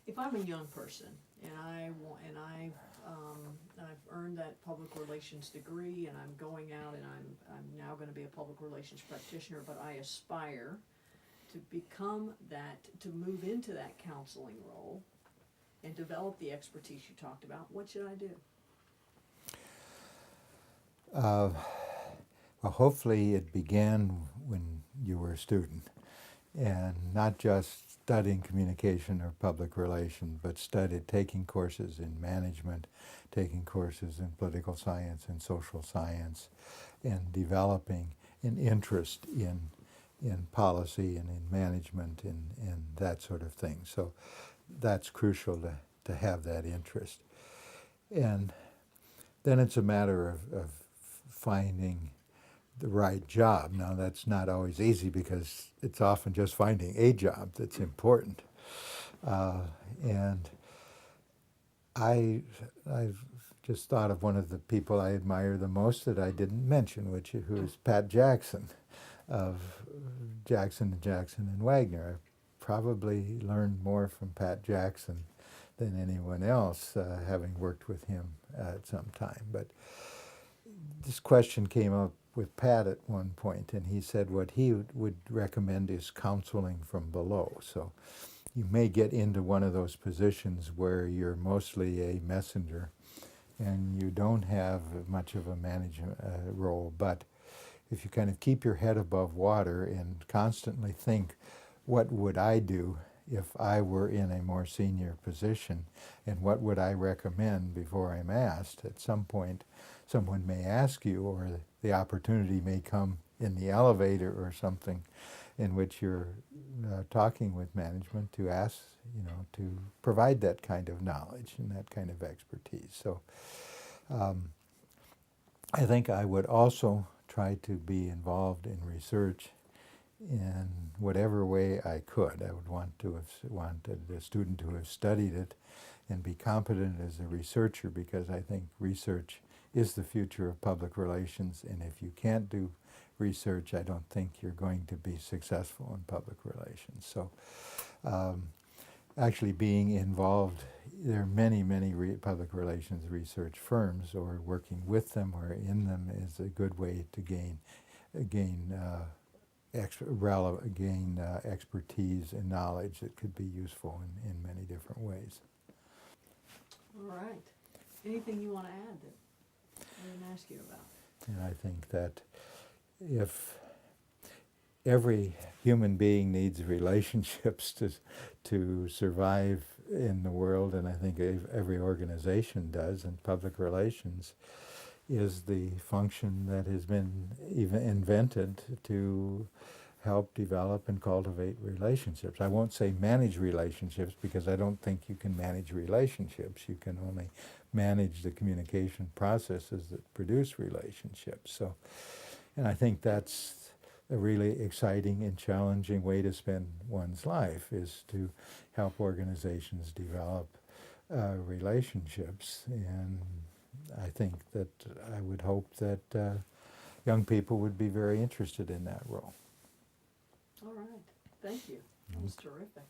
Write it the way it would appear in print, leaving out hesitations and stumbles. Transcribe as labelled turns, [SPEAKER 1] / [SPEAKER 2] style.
[SPEAKER 1] If I'm a young person and I've earned that public relations degree and I'm going out and I'm now going to be a public relations practitioner, but I aspire to become that, to move into that counseling role and develop the expertise you talked about, what should I do?
[SPEAKER 2] Well, hopefully it began when you were a student, and not just studying communication or public relations, but taking courses in management, taking courses in political science and social science, and developing an interest in policy and in management and that sort of thing. So that's crucial to have that interest. And then it's a matter of finding the right job. Now, that's not always easy because it's often just finding a job that's important. And I've just thought of one of the people I admire the most that I didn't mention, who is Pat Jackson of Jackson and Wagner. I probably learned more from Pat Jackson than anyone else, having worked with him at some time. But this question came up with Pat at one point, and he said what he would recommend is counseling from below. So you may get into one of those positions where you're mostly a messenger and you don't have much of a management role, but if you kind of keep your head above water and constantly think, what would I do if I were in a more senior position, and what would I recommend before I'm asked? At some point, someone may ask you, or the opportunity may come in the elevator or something in which you're talking with management to ask, to provide that kind of knowledge and that kind of expertise. So I think I would also try to be involved in research in whatever way I could. I would wanted a student to have studied it and be competent as a researcher, because I think research is the future of public relations, and if you can't do research, I don't think you're going to be successful in public relations. So actually being involved, there are many public relations research firms, or working with them or in them is a good way to gain expertise and knowledge that could be useful in many different ways.
[SPEAKER 1] All right. Anything you want to add that I didn't ask you about?
[SPEAKER 2] And I think that if every human being needs relationships to survive in the world, and I think every organization does, and public relations is the function that has been even invented to help develop and cultivate relationships. I won't say manage relationships, because I don't think you can manage relationships. You can only manage the communication processes that produce relationships. So, and I think that's a really exciting and challenging way to spend one's life, is to help organizations develop relationships. And I think that I would hope that young people would be very interested in that role.
[SPEAKER 1] All right. Thank you. That was terrific.